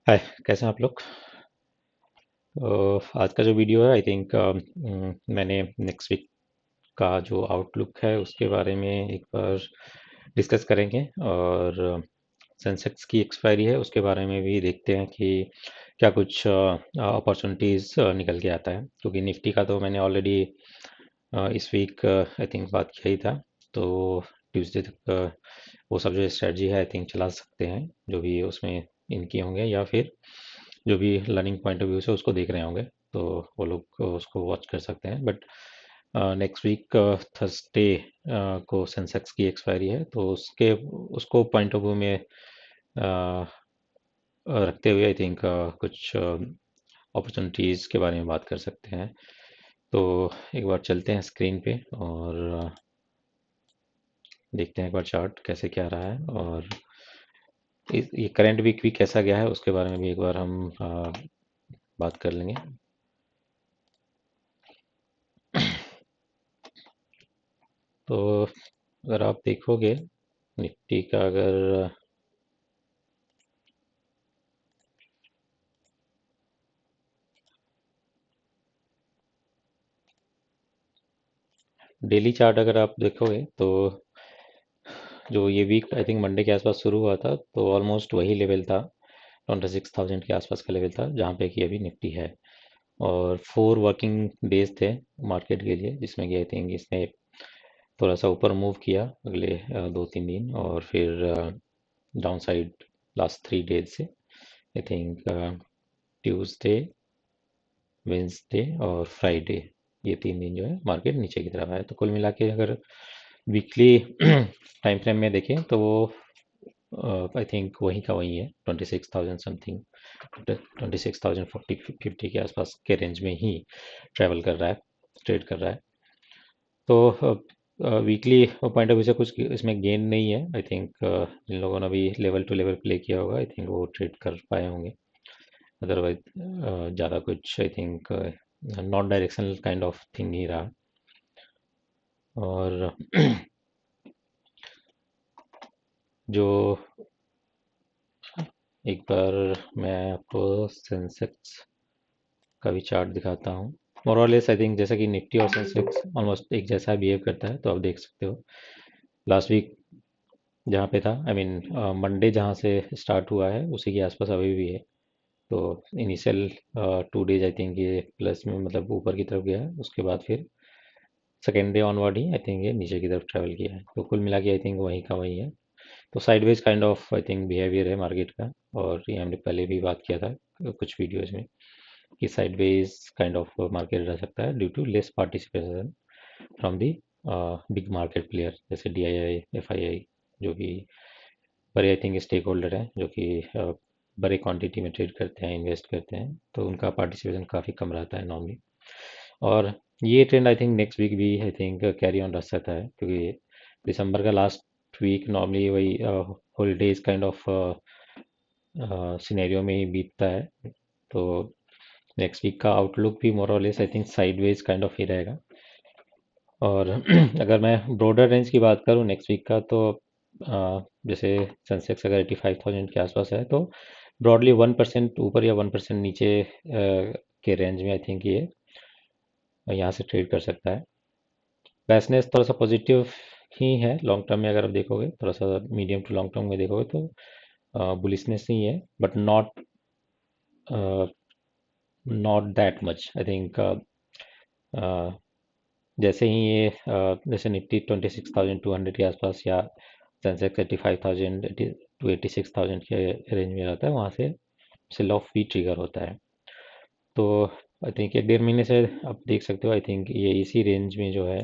हाय, कैसे हैं आप लोग। आज का जो वीडियो है आई थिंक मैंने नेक्स्ट वीक का जो आउटलुक है उसके बारे में एक बार डिस्कस करेंगे। और सेंसेक्स की एक्सपायरी है उसके बारे में भी देखते हैं कि क्या कुछ अपॉर्चुनिटीज़ निकल के आता है, क्योंकि निफ्टी का तो मैंने ऑलरेडी इस वीक आई थिंक बात किया ही था। तो ट्यूसडे तक वो सब जो स्ट्रेटजी है आई थिंक चला सकते हैं, जो भी उसमें इनके होंगे या फिर जो भी लर्निंग पॉइंट ऑफ व्यू से उसको देख रहे होंगे, तो वो लोग उसको वॉच कर सकते हैं। बट नेक्स्ट वीक थर्सडे को सेंसेक्स की एक्सपायरी है, तो उसके उसको पॉइंट ऑफ व्यू में रखते हुए आई थिंक कुछ अपॉर्चुनिटीज़ के बारे में बात कर सकते हैं। तो एक बार चलते हैं स्क्रीन पे और देखते हैं एक बार चार्ट कैसे क्या रहा है, और ये करंट वीक भी कैसा गया है उसके बारे में भी एक बार हम बात कर लेंगे। तो अगर आप देखोगे निफ्टी का, अगर डेली चार्ट अगर आप देखोगे तो जो ये वीक आई थिंक मंडे के आसपास शुरू हुआ था, तो ऑलमोस्ट वही लेवल था, 26,000 के आसपास का लेवल था जहाँ पे कि अभी निफ्टी है। और 4 वर्किंग डेज थे मार्केट के लिए, जिसमें कि आई थिंक इसने थोड़ा सा ऊपर मूव किया अगले 2-3 दिन, और फिर डाउन साइड लास्ट 3 डेज से आई थिंक ट्यूसडे, वेंसडे और फ्राइडे, ये 3 दिन जो है मार्केट नीचे की तरफ आया। तो कुल मिला के अगर वीकली टाइम फ्रेम में देखें तो वो आई थिंक वही का वही है, 26,000 समथिंग, 26,040-50 के आसपास के रेंज में ही ट्रैवल कर रहा है, ट्रेड कर रहा है। तो वीकली पॉइंट ऑफ व्यू से कुछ इसमें गेन नहीं है आई थिंक। जिन लोगों ने भी लेवल टू लेवल प्ले किया होगा आई थिंक वो ट्रेड कर पाए होंगे। अदरवाइज ज़्यादा कुछ I think non directional kind of thing he रहा। और जो एक बार मैं आपको सेंसेक्स का भी चार्ट दिखाता हूँ। मोरलेस आई थिंक जैसा कि निफ्टी और सेंसेक्स ऑलमोस्ट एक जैसा बिहेव करता है, तो आप देख सकते हो लास्ट वीक जहाँ पे था, आई मीन मंडे जहाँ से स्टार्ट हुआ है उसी के आसपास अभी भी है। तो इनिशियल 2 डेज आई थिंक ये प्लस में मतलब ऊपर की तरफ गया है, उसके बाद फिर second day onward he I think ये नीचे की तरफ ट्रैवल किया है। तो कुल मिला के आई थिंक वही का वही है। तो sideways kind of I think behaviour है मार्केट का। और ये हमने पहले भी बात किया था कुछ वीडियोज में कि साइडवेज काइंड ऑफ मार्केट रह सकता है due to less participation from the big market player, जैसे DII, FII, जो कि बड़े आई थिंक स्टेक होल्डर हैं, जो कि बड़े क्वांटिटी में ट्रेड करते हैं, इन्वेस्ट करते हैं, तो उनका पार्टिसिपेशन काफ़ी कम रहता है नॉर्मली। और ये trend I think next week भी आई थिंक कैरी ऑन रह सकता है, क्योंकि दिसंबर का लास्ट वीक नॉर्मली वही हॉलीडेज काइंड ऑफ सिनेरियो में ही बीतता है। तो नेक्स्ट वीक का आउटलुक भी मोर और less I think sideways kind of ही रहेगा। और अगर मैं ब्रॉडर रेंज की बात करूँ नेक्स्ट वीक का, तो जैसे सेंसेक्स अगर 85,000 के आसपास है, तो ब्रॉडली 1% ऊपर या 1% नीचे के रेंज में आई थिंक ये यहाँ से ट्रेड कर सकता है। बैसनेस थोड़ा सा पॉजिटिव ही है लॉन्ग टर्म में, अगर आप देखोगे थोड़ा सा मीडियम टू लॉन्ग टर्म में देखोगे तो बुलिशनेस ही है, but not that much I think. जैसे ही ये जैसे निफ्टी 26,200 के आसपास या सेंसेक्स 85,000 टू 86,000 के रेंज में रहता है, वहाँ से सेल ऑफ भी ट्रिगर होता है। तो आई थिंक 1-1.5 महीने से आप देख सकते हो आई थिंक ये इसी रेंज में जो है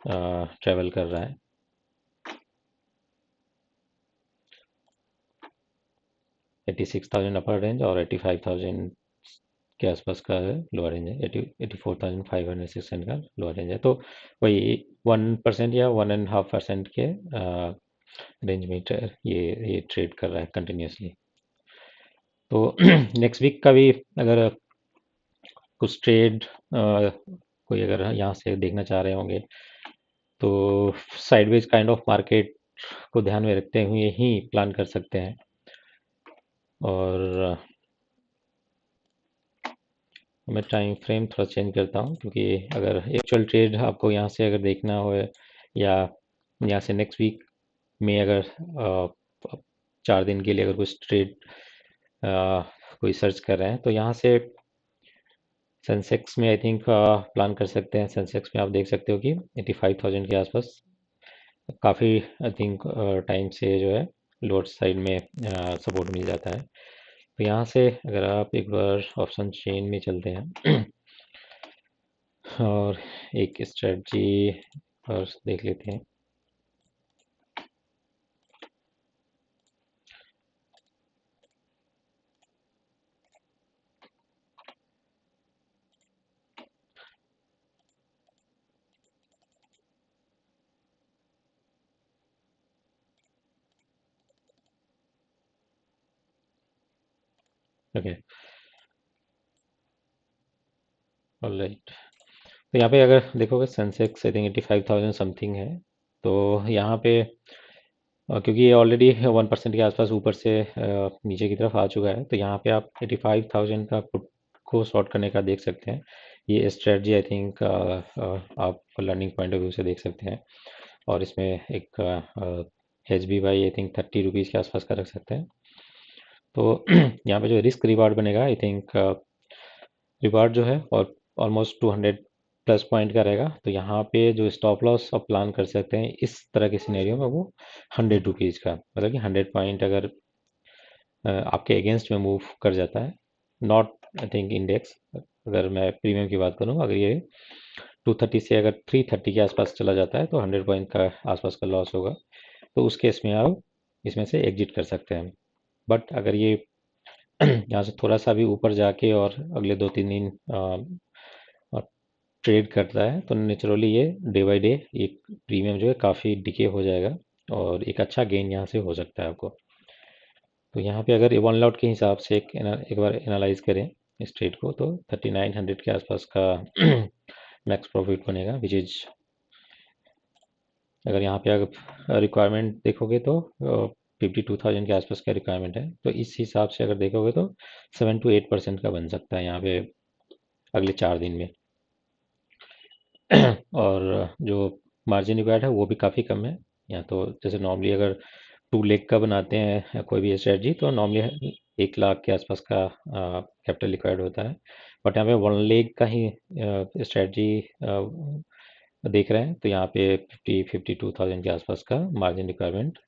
ट्रैवल कर रहा है। 86,000 अपर रेंज और 85,000 के आसपास का लोअर रेंज है। 84,500-600 का लोअर रेंज है। तो वही 1% या 1.5% के रेंज में ये ट्रेड कर रहा है कंटिन्यूसली। तो नेक्स्ट वीक का भी अगर कुछ ट्रेड कोई अगर यहाँ से देखना चाह रहे होंगे, तो साइडवेज काइंड ऑफ मार्केट को ध्यान में रखते हुए ही प्लान कर सकते हैं। और मैं टाइम फ्रेम थोड़ा चेंज करता हूँ, क्योंकि अगर एक्चुअल ट्रेड आपको यहाँ से अगर देखना हो या यहाँ से नेक्स्ट वीक में अगर 4 दिन के लिए अगर कुछ ट्रेड कोई सर्च कर रहे हैं तो यहाँ से सेंसेक्स में आई थिंक प्लान कर सकते हैं। सेंसेक्स में आप देख सकते हो कि 85,000 के आसपास काफ़ी आई थिंक टाइम से जो है लोअर साइड में सपोर्ट मिल जाता है। तो यहाँ से अगर आप एक बार ऑप्शन चेन में चलते हैं और एक स्ट्रेटजी और देख लेते हैं। Okay, alright. तो यहाँ पे अगर देखोगे सेंसेक्स आई थिंक 85,000 समथिंग है। तो यहाँ पे क्योंकि ये ऑलरेडी 1% के आसपास ऊपर से नीचे की तरफ आ चुका है, तो यहाँ पे आप 85,000 का पुट को शॉर्ट करने का देख सकते हैं। ये स्ट्रेटजी आई थिंक आप लर्निंग पॉइंट ऑफ व्यू से देख सकते हैं। और इसमें एक H B Y I think 30 rupees के आसपास का रख सकते हैं। तो यहाँ पे जो रिस्क रिवार्ड बनेगा आई थिंक रिवार्ड जो है और ऑलमोस्ट 200 प्लस पॉइंट का रहेगा। तो यहाँ पे जो स्टॉप लॉस आप प्लान कर सकते हैं इस तरह के सिनेरियो में वो 100 रुपीज़ का, मतलब कि 100 पॉइंट अगर आपके अगेंस्ट में मूव कर जाता है, नॉट आई थिंक इंडेक्स, अगर मैं प्रीमियम की बात करूँ, अगर ये 230 से अगर 330 के आसपास चला जाता है तो 100 पॉइंट का आसपास का लॉस होगा। तो उस केस में आप इसमें से एग्जिट कर सकते हैं। बट अगर ये यहाँ से थोड़ा सा भी ऊपर जाके और अगले 2-3 दिन ट्रेड करता है तो नेचुरली ये डे बाय डे एक प्रीमियम जो है काफ़ी डिके हो जाएगा और एक अच्छा गेन यहाँ से हो सकता है आपको। तो यहाँ पे अगर वन लॉट के हिसाब से एक बार एनालाइज करें इस ट्रेड को, तो 3900 के आसपास का मैक्स प्रॉफिट बनेगा, विच इज अगर यहाँ पे अगर रिक्वायरमेंट देखोगे तो 52,000 के आसपास का रिक्वायरमेंट है। तो इस हिसाब से अगर देखोगे तो 7 to 8% का बन सकता है यहाँ पे अगले 4 दिन में। और जो मार्जिन रिक्वायर्ड है वो भी काफ़ी कम है। या तो जैसे नॉर्मली अगर 2 लेग का बनाते हैं कोई भी स्ट्रेटजी तो नॉर्मली 1 लाख के आसपास का कैपिटल रिक्वायर्ड होता है। बट यहाँ पे 1 लेग का ही स्ट्रेटजी देख रहे हैं तो यहाँ पे 52,000 के आसपास का मार्जिन रिक्वायरमेंट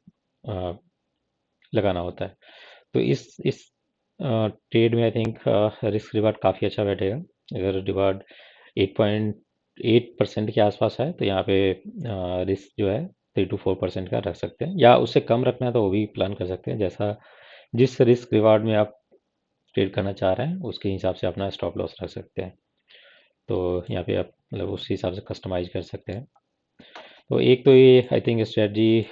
लगाना होता है। तो इस ट्रेड में आई थिंक रिस्क रिवार्ड काफ़ी अच्छा बैठेगा। अगर रिवार्ड 8.8% के आसपास है तो यहाँ पे रिस्क जो है 3 to 4% का रख सकते हैं, या उससे कम रखना है तो वो भी प्लान कर सकते हैं। जैसा जिस रिस्क रिवार्ड में आप ट्रेड करना चाह रहे हैं उसके हिसाब से अपना स्टॉप लॉस रख सकते हैं। तो यहाँ पे आप मतलब उस हिसाब से कस्टमाइज कर सकते हैं। तो एक तो ये आई थिंक स्ट्रेटजी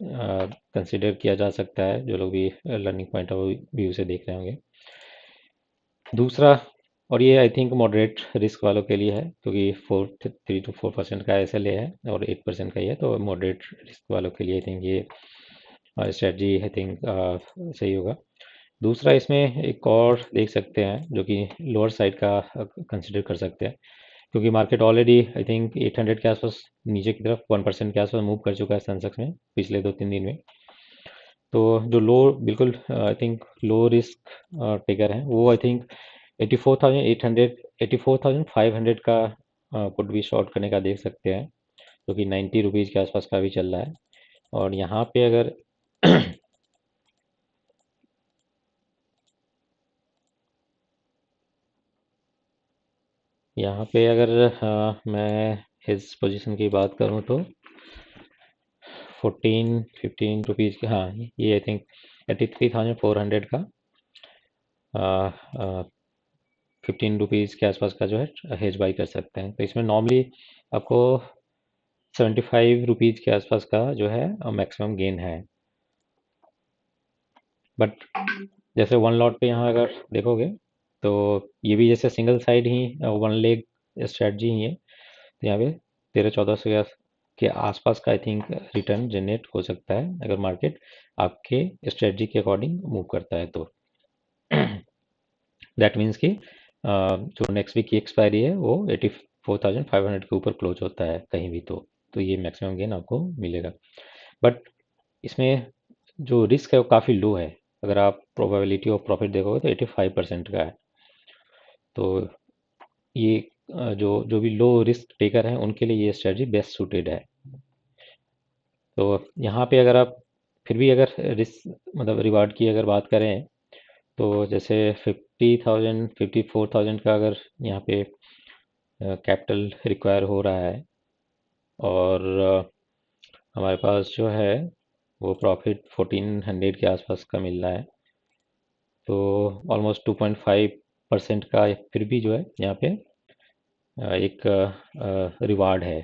कंसिडर किया जा सकता है जो लोग भी लर्निंग पॉइंट ऑफ व्यू से देख रहे होंगे। दूसरा, और ये आई थिंक मॉडरेट रिस्क वालों के लिए है, क्योंकि 3 to 4% का SLA है और 8% का ही है, तो मॉडरेट रिस्क वालों के लिए आई थिंक ये स्ट्रेटजी आई थिंक सही होगा। दूसरा, इसमें एक और देख सकते हैं जो कि लोअर साइड का कंसिडर कर सकते हैं, क्योंकि मार्केट ऑलरेडी आई थिंक 800 के आसपास नीचे की तरफ 1% के आसपास मूव कर चुका है सेंसेक्स में पिछले 2-3 दिन में। तो जो लो बिल्कुल I think low risk taker हैं वो आई थिंक 84,800 84,500 का पुट भी शॉर्ट करने का देख सकते हैं, जो कि 90 रुपीज़ के आसपास का भी चल रहा है। और यहाँ पे अगर यहाँ पे अगर मैं इस पोजीशन की बात करूँ तो 14-15 रुपीज़ के, हाँ ये आई थिंक 83,400 का 15 रुपीज़ के आसपास का जो है हेज बाई कर सकते हैं। तो इसमें नॉर्मली आपको 75 रुपीज़ के आसपास का जो है मैक्सिमम गेन है। बट जैसे वन लॉट पे यहाँ अगर देखोगे तो ये भी जैसे सिंगल साइड ही 1 लेग स्ट्रेटजी ही है। तो यहाँ पे 13-1400 के आसपास का आई थिंक रिटर्न जनरेट हो सकता है अगर मार्केट आपके स्ट्रेटजी के अकॉर्डिंग मूव करता है तो। दैट मीन्स कि जो नेक्स्ट वीक की एक्सपायरी है वो 84,500 के ऊपर क्लोज होता है कहीं भी तो ये मैक्सिमम गेन आपको मिलेगा। बट इसमें जो रिस्क है वो काफ़ी लो है। अगर आप प्रोबेबिलिटी ऑफ प्रॉफिट देखोगे तो 85% का है। तो ये जो जो भी लो रिस्क टेकर हैं उनके लिए ये स्ट्रेटजी बेस्ट सूटेड है। तो यहाँ पे अगर आप फिर भी अगर रिस्क मतलब रिवार्ड की अगर बात करें तो जैसे 50,000 54,000 का अगर यहाँ पे कैपिटल रिक्वायर हो रहा है और हमारे पास जो है वो प्रॉफिट 1400 के आसपास का मिल रहा है, तो ऑलमोस्ट 2.5% का फिर भी जो है यहाँ पे एक रिवार्ड है।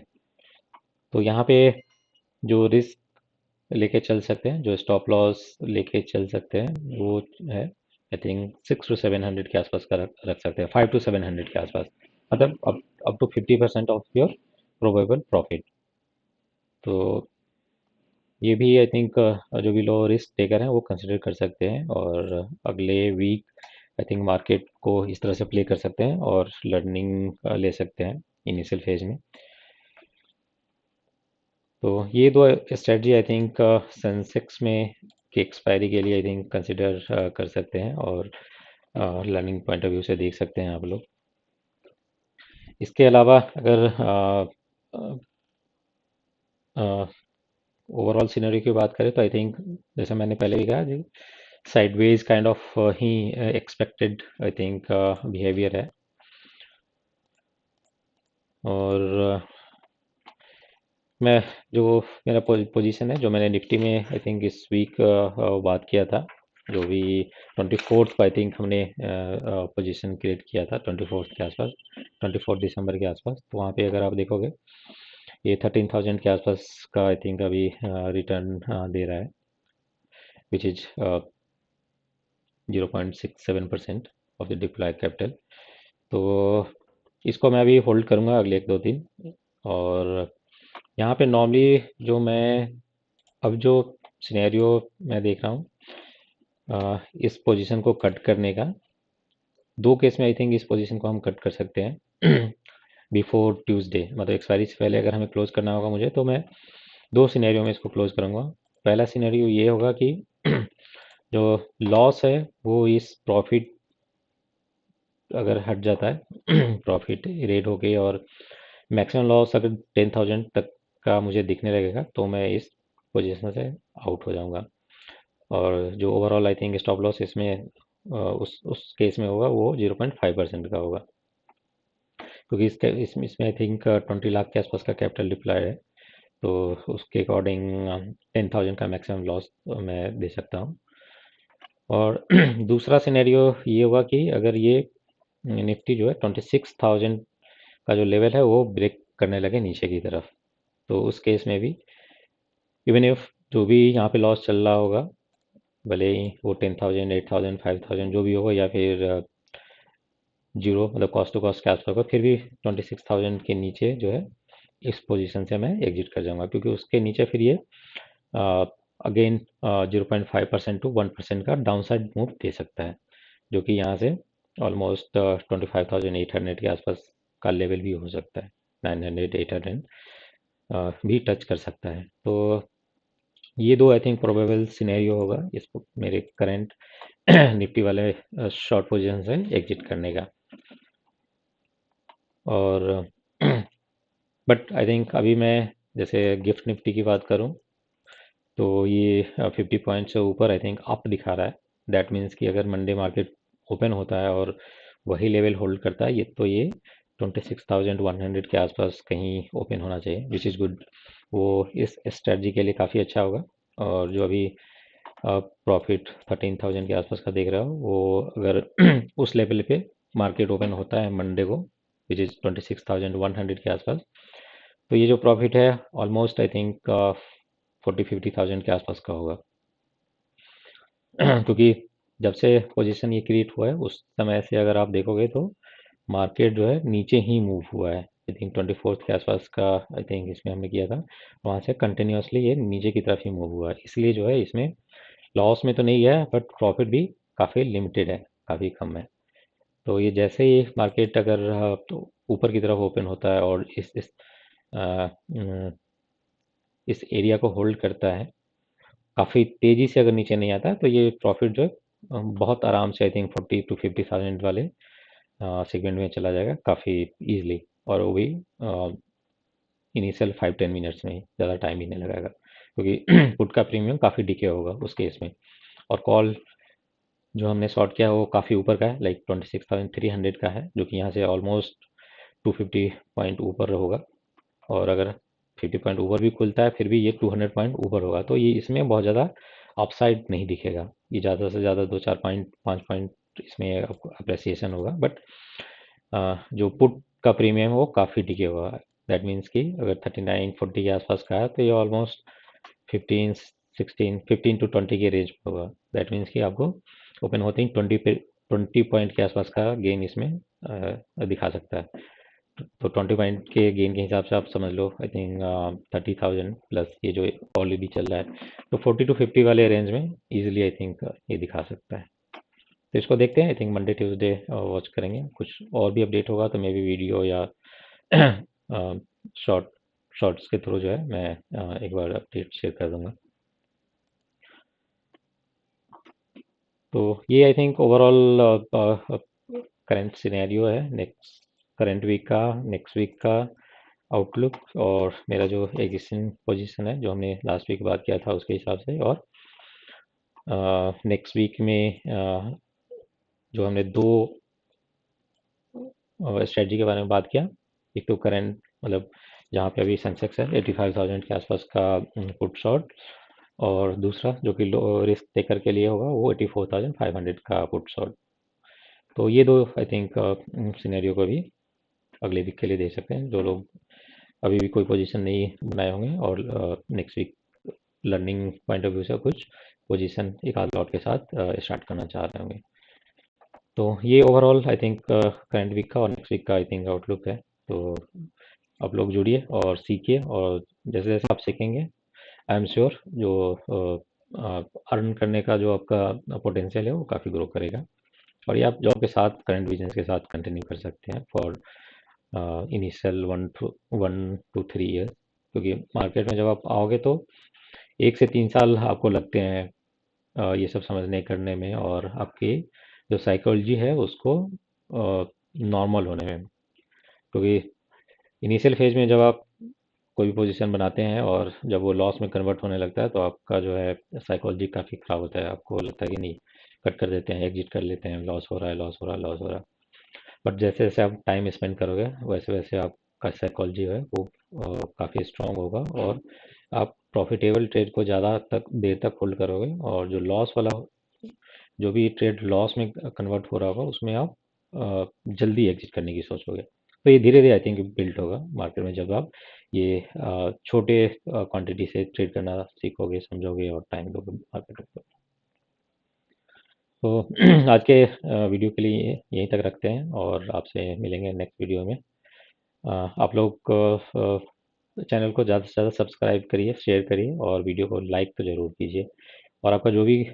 तो यहाँ पे जो रिस्क लेके चल सकते हैं, जो स्टॉप लॉस लेके चल सकते हैं वो है आई थिंक 6 to 700 के आसपास का रख सकते हैं, 5 to 700 के आसपास, मतलब up to 50% of your probable profit. तो ये भी आई थिंक जो भी लो रिस्क टेकर हैं वो कंसिडर कर सकते हैं और अगले वीक आई थिंक मार्केट को इस तरह से प्ले कर सकते हैं और लर्निंग ले सकते हैं इनिशियल फेज में। तो ये दो स्ट्रेटजी आई थिंक सेंसेक्स में की एक्सपायरी के लिए आई थिंक कंसिडर कर सकते हैं और लर्निंग पॉइंट ऑफ व्यू से देख सकते हैं आप लोग। इसके अलावा अगर ओवरऑल सिनेरियो की बात करें तो आई थिंक जैसे मैंने पहले भी कहा जी साइडवेज काइंड ऑफ ही एक्सपेक्टेड आई थिंक बिहेवियर है। और मैं जो मेरा पोजीशन है जो मैंने निफ्टी में आई थिंक इस वीक बात किया था, जो भी 24th को आई थिंक हमने पोजीशन क्रिएट किया था 24th के आसपास, 24 दिसंबर के आसपास, तो वहाँ पे अगर आप देखोगे ये 13,000 के आसपास का आई थिंक अभी रिटर्न दे रहा है which is 0.67% of the deployed capital. तो इसको मैं अभी होल्ड करूँगा अगले 1-2 दिन। और यहाँ पे नॉर्मली जो मैं अब जो सिनेरियो मैं देख रहा हूँ इस पोजीशन को कट करने का, दो केस में आई थिंक इस पोजीशन को हम कट कर सकते हैं बिफोर ट्यूसडे, मतलब एक्सपायरी से पहले अगर हमें क्लोज करना होगा मुझे, तो मैं दो सिनेरियो में इसको क्लोज करूँगा। पहला सिनेरियो ये होगा कि जो लॉस है वो इस प्रॉफिट अगर हट जाता है प्रॉफिट रेट हो गई और मैक्सिमम लॉस अगर 10,000 तक का मुझे दिखने लगेगा तो मैं इस पोजीशन से आउट हो जाऊंगा। और जो overall I think stop loss इसमें उस केस में होगा वो 0.5% का होगा, क्योंकि इसमें आई थिंक 20 लाख के आसपास का कैपिटल डिप्लॉय है, तो उसके अकॉर्डिंग 10,000 का मैक्सिमम लॉस मैं दे सकता हूँ। और दूसरा सिनेरियो ये होगा कि अगर ये निफ्टी जो है 26,000 का जो लेवल है वो ब्रेक करने लगे नीचे की तरफ, तो उस केस में भी इवन इफ जो भी यहाँ पे लॉस चल रहा होगा, भले ही वो 10,000 8,000 5,000 जो भी होगा या फिर जीरो मतलब कॉस्ट टू कॉस्ट के आसपास होगा, फिर भी 26,000 के नीचे जो है इस पोजीशन से मैं एग्जिट कर जाऊंगा, क्योंकि उसके नीचे फिर ये अगेन 0.5% to 1% का डाउनसाइड मूव दे सकता है, जो कि यहाँ से ऑलमोस्ट 25,800 के आसपास का लेवल भी हो सकता है, 900 800 भी टच कर सकता है। तो ये दो आई थिंक प्रोबेबल सिनेरियो होगा इस मेरे करंट निफ्टी वाले शॉर्ट पोजीशन से एग्जिट करने का। और बट आई थिंक अभी मैं जैसे गिफ्ट निफ्टी की बात करूं तो ये 50 पॉइंट से ऊपर आई थिंक अप दिखा रहा है। दैट मीन्स कि अगर मंडे मार्केट ओपन होता है और वही लेवल होल्ड करता है तो ये 26,100 के आसपास कहीं ओपन होना चाहिए, विच इज़ गुड। वो इस स्ट्रेटजी के लिए काफ़ी अच्छा होगा। और जो अभी प्रॉफिट 13,000 के आसपास का देख रहा हो वो अगर उस लेवल पे मार्केट ओपन होता है मंडे को, विच इज़ 26,100 के आसपास, तो ये जो प्रॉफिट है ऑलमोस्ट आई थिंक 40-50,000 के आसपास का होगा। क्योंकि जब से पोजीशन ये क्रिएट हुआ है उस समय से अगर आप देखोगे तो मार्केट जो है नीचे ही मूव हुआ है, आई थिंक 24 के आसपास का आई थिंक इसमें हमने किया था, वहाँ से कंटिन्यूसली ये नीचे की तरफ ही मूव हुआ है, इसलिए जो है इसमें लॉस में तो नहीं है बट प्रॉफिट भी काफ़ी लिमिटेड है, काफ़ी कम है। तो ये जैसे ही मार्केट अगर तो ऊपर की तरफ ओपन होता है और अ, इस एरिया को होल्ड करता है, काफ़ी तेज़ी से अगर नीचे नहीं आता है तो ये प्रॉफिट जो है बहुत आराम से आई थिंक 40 to 50,000 वाले सेगमेंट में चला जाएगा काफ़ी इजीली, और वो भी इनिशियल 5-10 मिनट्स में ही, ज़्यादा टाइम ही नहीं लगाएगा, क्योंकि पुट का प्रीमियम काफ़ी डिके होगा उस केस में। और कॉल जो हमने शॉर्ट किया है वो काफ़ी ऊपर का है, लाइक 26,300 का है, जो कि यहाँ से ऑलमोस्ट 250 पॉइंट ऊपर होगा। और अगर 50 पॉइंट ऊपर भी खुलता है फिर भी ये 200 पॉइंट ऊपर होगा, तो ये इसमें बहुत ज़्यादा अपसाइड नहीं दिखेगा, ये ज़्यादा से ज़्यादा 2-4 पॉइंट 5 पॉइंट इसमें अप्रेसिएशन होगा। बट जो पुट का प्रीमियम है वो काफ़ी टिके हुआ है। दैट मीन्स कि अगर 39-40 के आसपास का है तो ये ऑलमोस्ट 15 टू 20 के रेंज में होगा। दैट मीन्स कि आपको ओपन होते ही 20 पॉइंट के आसपास का गेन इसमें दिखा सकता है। तो 20 पॉइंट के गेन के हिसाब से आप समझ लो आई थिंक 30,000 प्लस ये जो ऑलरेडी चल रहा है, तो 40 to 50 वाले रेंज में इजीली आई थिंक ये दिखा सकता है। तो इसको देखते हैं, I think Monday Tuesday watch करेंगे, कुछ और भी अपडेट होगा तो मे बी वीडियो या शॉर्ट शॉर्ट्स के थ्रू जो है मैं एक बार अपडेट शेयर कर दूंगा। तो ये I think overall current scenario है, करंट वीक का, नेक्स्ट वीक का आउटलुक, और मेरा जो एग्जिस्टिंग पोजीशन है जो हमने लास्ट वीक बात किया था उसके हिसाब से, और नेक्स्ट वीक में जो हमने दो स्ट्रेटजी के बारे में बात किया। एक तो करंट मतलब जहाँ पे अभी सेंसेक्स है 85,000 के आसपास का पुट शॉर्ट, और दूसरा जो कि लो रिस्क टेकर के लिए होगा वो 84,500 का पुट शॉर्ट। तो ये दो आई थिंक सिनेरियो को भी अगले वीक के लिए दे सकते हैं जो लोग अभी भी कोई पोजीशन नहीं बनाए होंगे, और next week learning point of view से कुछ पोजीशन एक आध लॉट के साथ स्टार्ट करना चाह रहे होंगे। तो ये overall I think current week का और नेक्स्ट वीक का आई थिंक आउटलुक है। तो आप लोग जुड़िए और सीखिए, और जैसे जैसे आप सीखेंगे आई एम श्योर जो अर्न करने का जो आपका पोटेंशियल है वो काफ़ी ग्रो करेगा, और ये आप जॉब के साथ करंट बिजनेस के साथ कंटिन्यू कर सकते हैं फॉर इनिशियल 1 to 3 ईयर, क्योंकि मार्केट में जब आप आओगे तो 1 से 3 साल आपको लगते हैं ये सब समझने करने में, और आपकी जो साइकोलॉजी है उसको नॉर्मल होने में, क्योंकि इनिशियल फेज में जब आप कोई भी पोजीशन बनाते हैं और जब वो लॉस में कन्वर्ट होने लगता है तो आपका जो है साइकोलॉजी काफ़ी ख़राब होता है, आपको लगता है कि नहीं कट कर देते हैं, एग्जिट कर लेते हैं, लॉस हो रहा है, लॉस हो रहा है, लॉस हो रहा है। बट जैसे जैसे आप टाइम स्पेंड करोगे वैसे वैसे आपका साइकोलॉजी है वो काफ़ी स्ट्रांग होगा, और आप प्रॉफिटेबल ट्रेड को ज़्यादा तक देर तक होल्ड करोगे, और जो लॉस वाला जो भी ट्रेड लॉस में कन्वर्ट हो रहा होगा उसमें आप जल्दी एग्जिट करने की सोचोगे। तो ये धीरे धीरे आई थिंक बिल्ड होगा मार्केट में, जब आप ये छोटे क्वांटिटी से ट्रेड करना सीखोगे, समझोगे और टाइम दोगे मार्केट को। तो आज के वीडियो के लिए यहीं तक रखते हैं, और आपसे मिलेंगे नेक्स्ट वीडियो में। आप लोग चैनल को ज़्यादा से ज़्यादा सब्सक्राइब करिए, शेयर करिए, और वीडियो को लाइक तो ज़रूर कीजिए। और आपका जो भी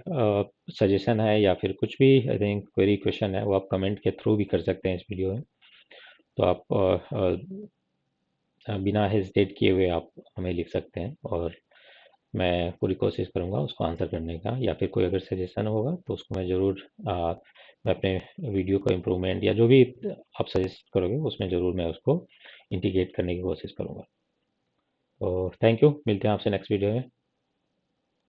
सजेशन है या फिर कुछ भी आई थिंक क्वेरी क्वेश्चन है वो आप कमेंट के थ्रू भी कर सकते हैं इस वीडियो में। तो आप बिना हेजिटेट किए हुए आप हमें लिख सकते हैं, और मैं पूरी कोशिश करूँगा उसको आंसर करने का, या फिर कोई अगर सजेशन होगा तो उसको मैं ज़रूर मैं अपने वीडियो को इम्प्रूवमेंट या जो भी आप सजेस्ट करोगे उसमें ज़रूर मैं उसको इंटीग्रेट करने की कोशिश करूँगा। तो थैंक यू, मिलते हैं आपसे नेक्स्ट वीडियो में।